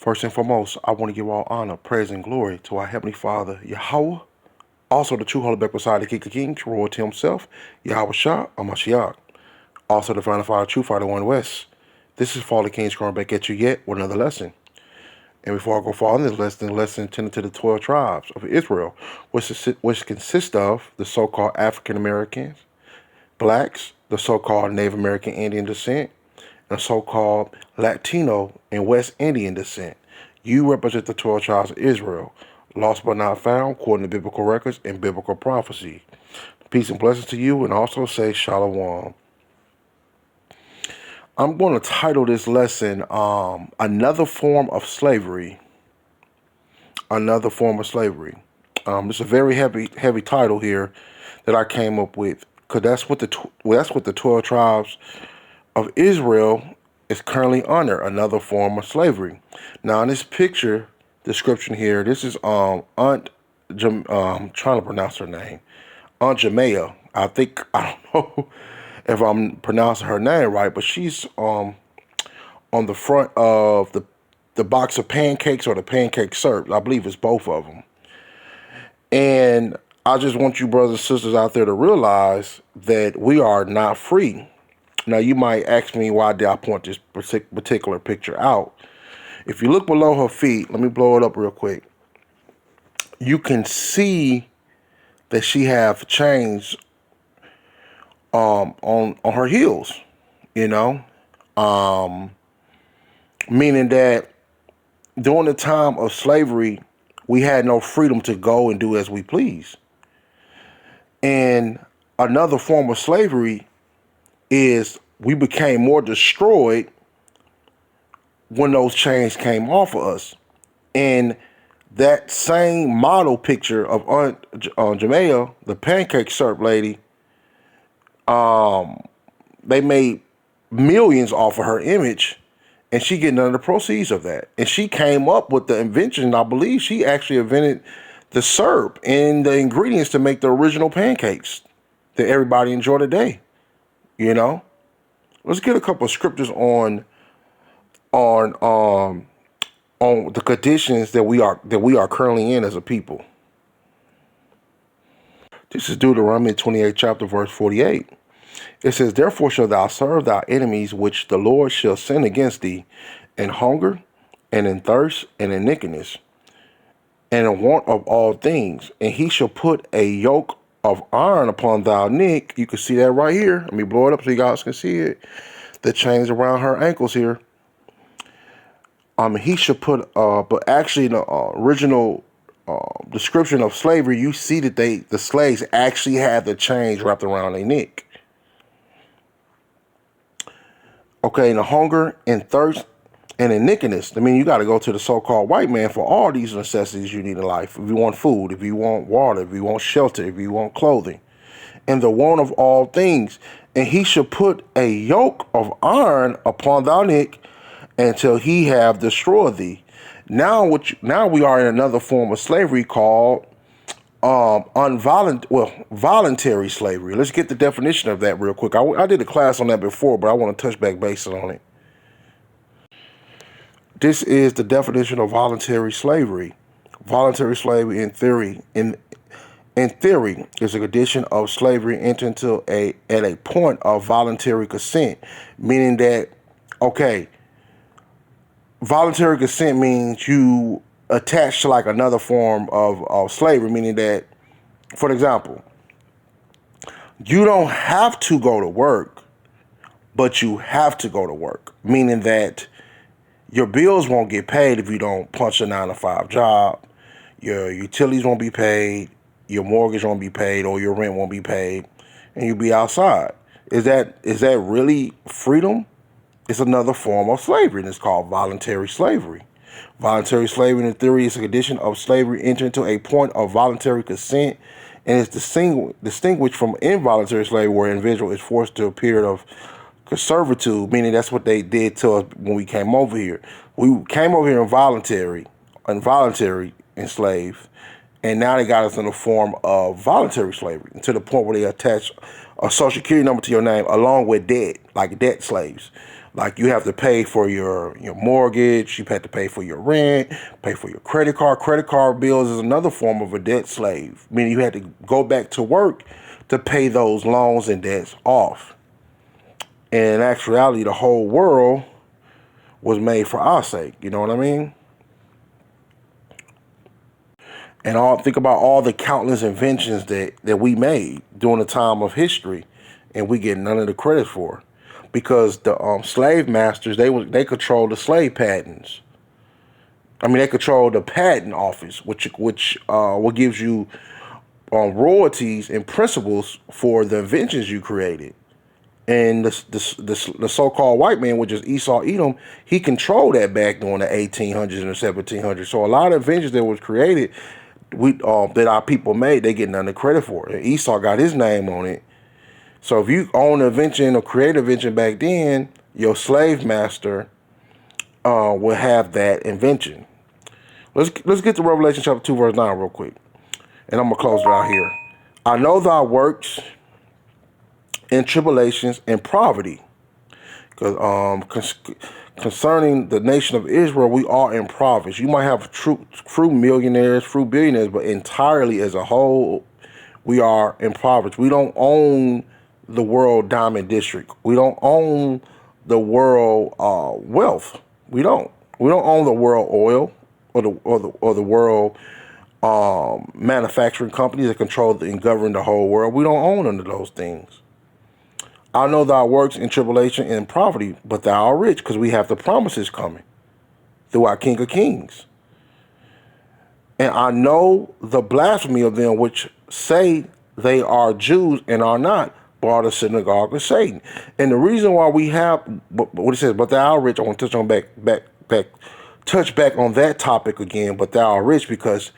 First and foremost, I want to give all honor, praise, and glory to our Heavenly Father, Yahweh, also the true Holy Back beside the King of Kings, royalty himself, Yahweh Shah, Amashiach, also the Final Father, True Father, One West. This is Father King's coming back at you yet with another lesson. And before I go far in this lesson, the lesson intended to the 12 tribes of Israel, which consist of the so-called African Americans, blacks, the so-called Native American Indian descent, and so-called Latino and West Indian descent. You represent the 12 tribes of Israel, lost but not found, according to biblical records and biblical prophecy. Peace and blessings to you, and also say Shalom. I'm going to title this lesson, Another Form of Slavery. Another Form of Slavery. It's a very heavy title here that I came up with, because that's what the 12 tribes of Israel is currently under, another form of slavery. Now, in this picture description here, this is I'm trying to pronounce her name, Aunt Jemima. I don't know if I'm pronouncing her name right, but she's on the front of the box of pancakes or the pancake syrup. I believe it's both of them. And I just want you brothers and sisters out there to realize that we are not free. Now, you might ask me, why did I point this particular picture out? If you look below her feet, let me blow it up real quick. You can see that she have chains on her heels, meaning that during the time of slavery, we had no freedom to go and do as we please. And another form of slavery is we became more destroyed when those chains came off of us. And that same model picture of Aunt Jemima, the pancake syrup lady, they made millions off of her image, and she getting none of the proceeds of that. And she came up with the invention. I believe she actually invented the syrup and the ingredients to make the original pancakes that everybody enjoy today. Let's get a couple of scriptures on the conditions that we are currently in as a people. This is Deuteronomy 28 chapter verse 48. It says, "Therefore shalt thou serve thy enemies which the Lord shall send against thee, in hunger, and in thirst, and in nakedness, and in want of all things. And he shall put a yoke of iron upon thy neck." You can see that right here. Let me blow it up so you guys can see it. The chains around her ankles here. He should put, but actually in the original description of slavery, you see that the slaves actually had the chains wrapped around their neck. Okay, in the hunger and thirst and in nakedness. I mean, you got to go to the so-called white man for all these necessities you need in life. If you want food, if you want water, if you want shelter, if you want clothing, and the want of all things. And he shall put a yoke of iron upon thy neck until he have destroyed thee. Now we are in another form of slavery called voluntary slavery. Let's get the definition of that real quick. I did a class on that before, but I want to touch back base on it. This is the definition of voluntary slavery. Voluntary slavery in theory, in theory, is a condition of slavery entered into at a point of voluntary consent, meaning that, okay, voluntary consent means you attach to like another form of slavery, meaning that, for example, you don't have to go to work, but you have to go to work, meaning that your bills won't get paid if you don't punch a 9-to-5 job. Your utilities won't be paid. Your mortgage won't be paid, or your rent won't be paid, and you'll be outside. Is that really freedom? It's another form of slavery, and it's called voluntary slavery. Voluntary slavery, in theory, is a condition of slavery entered into a point of voluntary consent, and it's distinguished from involuntary slavery, where an individual is forced to a period of servitude, meaning that's what they did to us when we came over here. We came over here involuntary enslaved, and now they got us in the form of voluntary slavery, to the point where they attach a social security number to your name along with debt, like debt slaves. Like you have to pay for your mortgage, you have to pay for your rent, pay for your credit card. Credit card bills is another form of a debt slave, meaning you had to go back to work to pay those loans and debts off. And in actuality, the whole world was made for our sake. You know what I mean? And think about all the countless inventions that we made during the time of history, and we get none of the credit for, because the slave masters they control the slave patents. I mean, they control the patent office, which what gives you royalties and principles for the inventions you created. And the so-called white man, which is Esau Edom, he controlled that back during the 1800s and the 1700s. So a lot of inventions that was created, that our people made, they get none of the credit for it. And Esau got his name on it. So if you own an invention or create an invention back then, your slave master will have that invention. Let's get to Revelation chapter 2, verse 9 real quick. And I'm going to close it out here. I know thy works and tribulations and poverty. Concerning the nation of Israel, we are in poverty. You might have true millionaires, true billionaires, but entirely as a whole, we are in poverty. We don't own the world diamond district. We don't own the world wealth. We don't. We don't own the world oil or the world manufacturing companies that control and govern the whole world. We don't own none of those things. I know thou works in tribulation and poverty, but thou art rich, because we have the promises coming through our King of Kings. And I know the blasphemy of them which say they are Jews and are not, but are the synagogue of Satan. And the reason why we have what it says, but thou art rich, I want to touch on touch back on that topic again, but thou art rich, because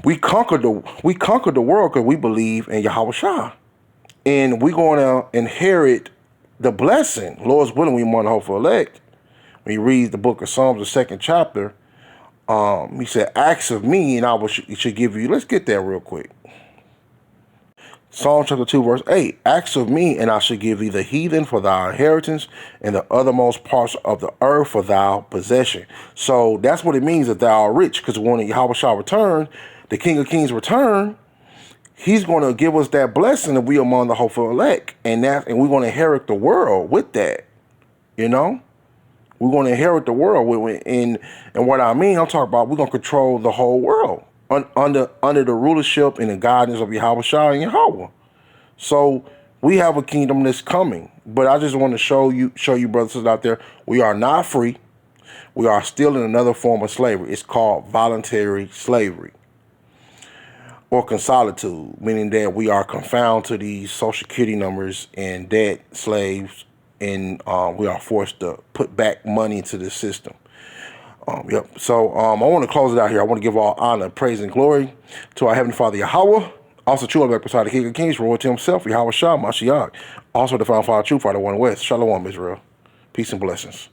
we conquered the world because we believe in Yahweh Shah. And we're going to inherit the blessing. Lord's willing, we want to hope for elect. When you read the book of Psalms, the second chapter, he said, ask of me and I should give you. Let's get there real quick. Psalm chapter 2, verse 8. Ask of me and I should give thee the heathen for thy inheritance and the othermost parts of the earth for thy possession. So that's what it means that thou art rich. Because when Yahweh shall return, the King of Kings return, he's going to give us that blessing that we are among the hopeful elect. And we're going to inherit the world with that. You know? We're going to inherit the world. And what I mean, I'm talking about we're going to control the whole world under the rulership and the guidance of Yahweh Shah and Yahweh. So we have a kingdom that's coming. But I just want to show you brothers and sisters out there, we are not free. We are still in another form of slavery. It's called voluntary slavery, or consolitude, meaning that we are confined to these social security numbers and debt slaves, and we are forced to put back money into the system. Yep. So I want to close it out here. I want to give all honor, praise, and glory to our Heavenly Father Yahweh. Also true back beside the King of Kings, royalty himself, Yahweh Shah, Mashiach. Also the Found Father, true Father, one West. Shalom, Israel. Peace and blessings.